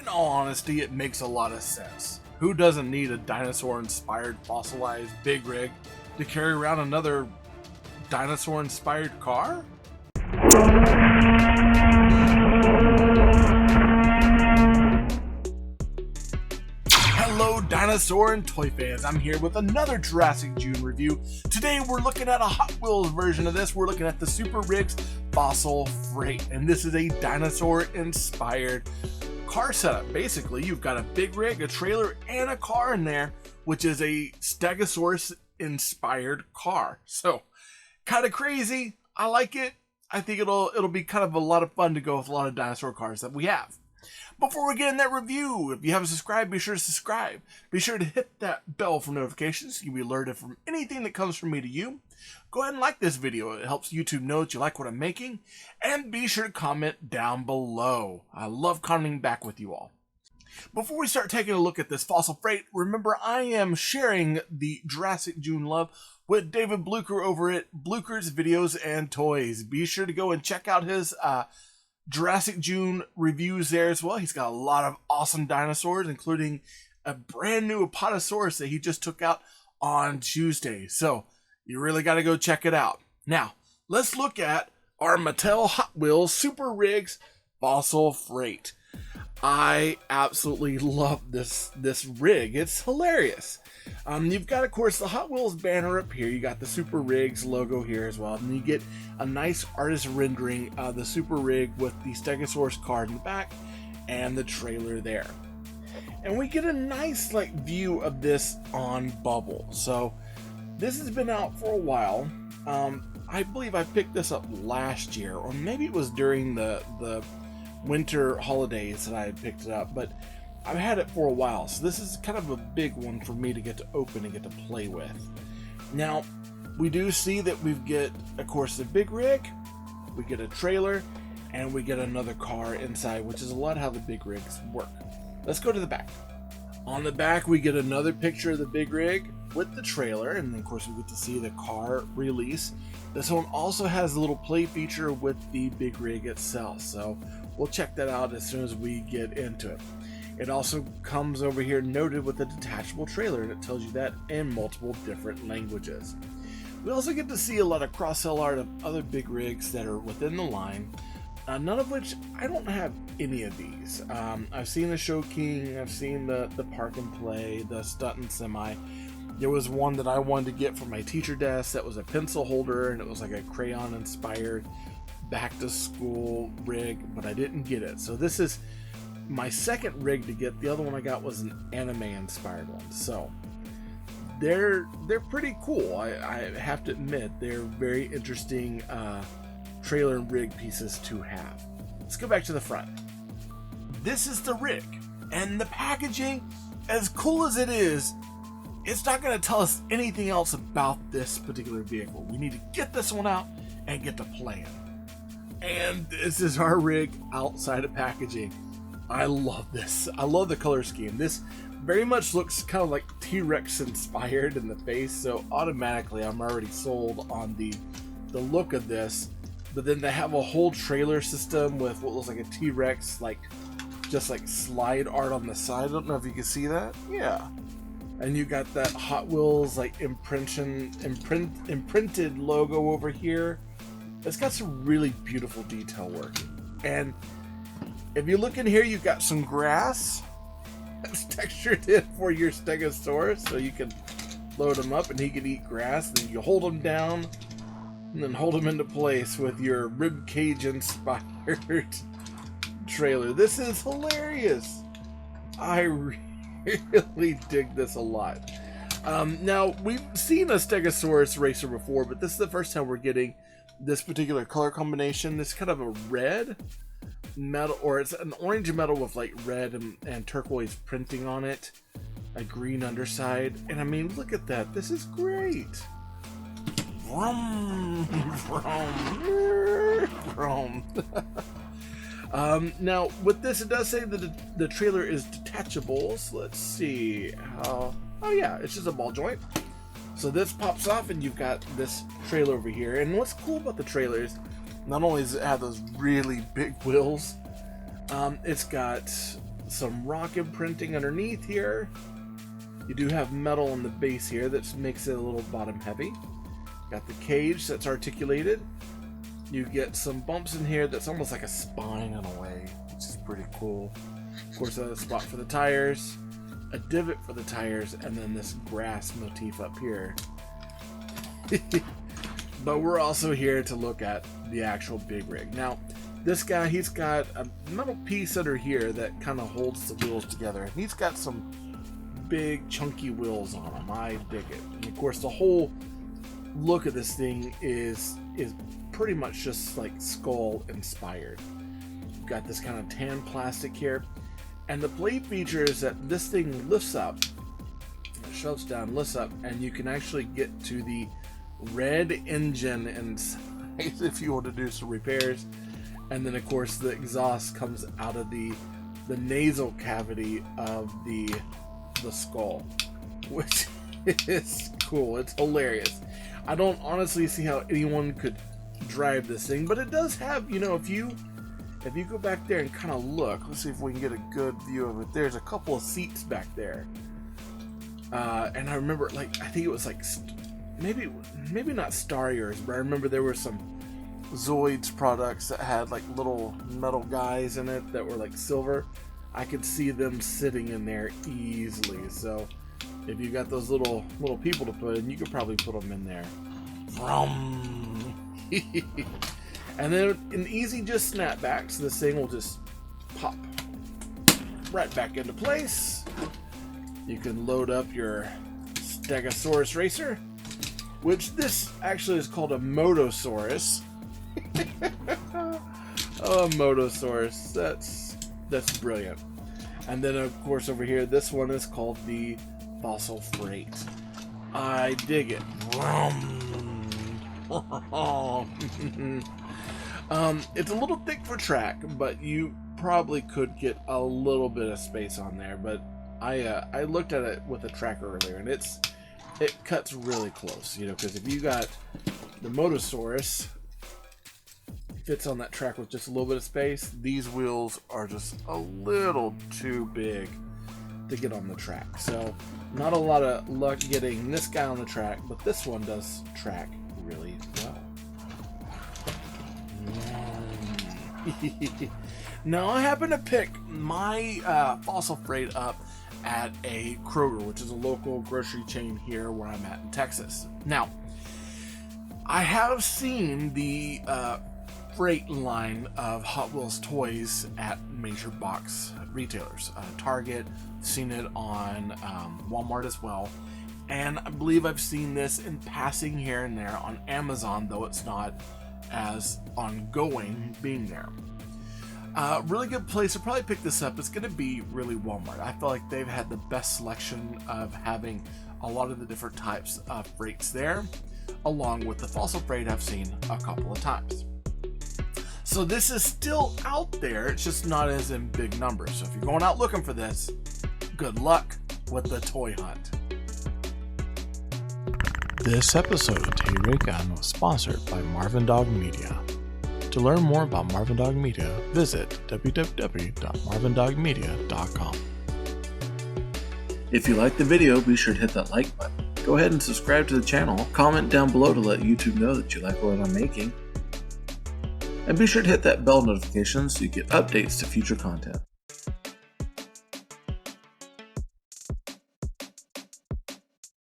all honesty, it makes a lot of sense. Who doesn't need a dinosaur-inspired fossilized big rig to carry around another dinosaur-inspired car? Hello dinosaur and toy fans, I'm here with another Jurassic June review. Today we're looking at a Hot Wheels version of this. We're looking at the Super Rigs Fossil Freight, and this is a dinosaur-inspired car setup. Basically, you've got a big rig, a trailer, and a car in there, which is a Stegosaurus-inspired car. So, kind of crazy. I like it. I think it'll be kind of a lot of fun to go with a lot of dinosaur cars that we have. Before we get in that review, if you haven't subscribed, be sure to subscribe. Be sure to hit that bell for notifications. You'll be alerted from anything that comes from me to you. Go ahead and like this video. It helps YouTube know that you like what I'm making. And be sure to comment down below. I love commenting back with you all. Before we start taking a look at this Fossil Freight, remember I am sharing the Jurassic June love with David Blucher over at Blucher's Videos and Toys. Be sure to go and check out his Jurassic June reviews there as well. He's got a lot of awesome dinosaurs, including a brand new Apatosaurus that he just took out on Tuesday. So you really got to go check it out. Now, let's look at our Mattel Hot Wheels Super Rigs Fossil Freight. I absolutely love this rig. It's hilarious. You've got, of course, the Hot Wheels banner up here. You got the Super Rigs logo here as well. And you get a nice artist rendering of the Super Rig with the Stegosaurus card in the back and the trailer there. And we get a nice view of this on Bubble. So this has been out for a while. I believe I picked this up last year, or maybe it was during the winter holidays that I had picked it up, but I've had it for a while, so this is kind of a big one for me to get to open and get to play with. Now, we do see that we get, of course, the big rig, we get a trailer, and we get another car inside, which is a lot how the big rigs work. Let's go to the back. On the back, we get another picture of the big rig with the trailer, and then, of course, we get to see the car release. This one also has a little play feature with the big rig itself, so we'll check that out as soon as we get into it. It also comes over here noted with a detachable trailer, and it tells you that in multiple different languages. We also get to see a lot of cross-sell art of other big rigs that are within the line, none of which I don't have any of these. I've seen the Show King, I've seen the Park and Play, the Stunt and Semi. There was one that I wanted to get for my teacher desk that was a pencil holder, and it was like a crayon-inspired back-to-school rig, but I didn't get it. So this is my second rig to get. The other one I got was an anime-inspired one. So they're pretty cool. I have to admit, they're very interesting trailer and rig pieces to have. Let's go back to the front. This is the rig, and the packaging, as cool as it is, it's not going to tell us anything else about this particular vehicle. We need to get this one out and get to playing. And this is our rig outside of packaging. I love this. I love the color scheme. This very much looks kind of like T-Rex inspired in the face, so automatically I'm already sold on the look of this. But then they have a whole trailer system with what looks like a T-Rex, just slide art on the side. I don't know if you can see that. Yeah. And you got that Hot Wheels imprinted logo over here. It's got some really beautiful detail working. And if you look in here, you've got some grass that's textured in for your Stegosaurus, so you can load him up and he can eat grass. Then you hold him down and then hold him into place with your rib cage inspired trailer. This is hilarious. I really dig this a lot. Now, we've seen a Stegosaurus racer before, but this is the first time we're getting this particular color combination. It's kind of a red metal, or it's an orange metal with red and turquoise printing on it, a green underside, and I mean, look at that. This is great. Vroom, vroom, vroom. Now, with this, it does say that the trailer is detachable, so let's see how... Oh yeah, it's just a ball joint. So this pops off and you've got this trailer over here. And what's cool about the trailer is not only does it have those really big wheels, it's got some rock imprinting underneath here. You do have metal on the base here that makes it a little bottom heavy. Got the cage that's articulated. You get some bumps in here that's almost like a spine in a way, which is pretty cool. Of course, a spot for the tires, a divot for the tires, and then this grass motif up here. But we're also here to look at the actual big rig. Now, this guy, he's got a metal piece under here that kind of holds the wheels together. And he's got some big, chunky wheels on him. I dig it. And of course, the whole look of this thing is pretty much just like skull inspired. You've got this kind of tan plastic here. And the plate feature is that this thing lifts up, it shoves down, lifts up, and you can actually get to the red engine inside if you want to do some repairs. And then of course the exhaust comes out of the nasal cavity of the skull, which is cool. It's hilarious. I don't honestly see how anyone could drive this thing, but it does have, you know, if you go back there and kind of look, let's see if we can get a good view of it. There's a couple of seats back there, and I remember, like, I think it was like maybe not Star Years, but I remember there were some Zoids products that had like little metal guys in it that were like silver. I could see them sitting in there easily. So if you got those little people to put in, you could probably put them in there. Vroom. And then an easy just snap back, so this thing will just pop right back into place. You can load up your Stegosaurus racer, which this actually is called a Motosaurus. Oh, Motosaurus, that's brilliant. And then of course over here, this one is called the Fossil Freight. I dig it. It's a little thick for track, but you probably could get a little bit of space on there. But I looked at it with a tracker earlier, and it cuts really close, you know, because if you got the Motosaurus fits on that track with just a little bit of space, these wheels are just a little too big to get on the track. So not a lot of luck getting this guy on the track, but this one does track really well. Now I happen to pick my Fossil Freight up at a Kroger, which is a local grocery chain here where I'm at in Texas. Now, I have seen the Freight line of Hot Wheels toys at major box retailers. Target, seen it on Walmart as well. And I believe I've seen this in passing here and there on Amazon, though it's not as ongoing being there. Really good place to probably pick this up. It's going to be really Walmart. I feel like they've had the best selection of having a lot of the different types of freights there, along with the Fossil Freight I've seen a couple of times. So this is still out there, it's just not as in big numbers. So if you're going out looking for this, good luck with the toy hunt. This episode of Hey Ray Gun was sponsored by Marvin Dog Media. To learn more about Marvin Dog Media, visit www.marvindogmedia.com. If you liked the video, be sure to hit that like button. Go ahead and subscribe to the channel. Comment down below to let YouTube know that you like what I'm making. And be sure to hit that bell notification so you get updates to future content.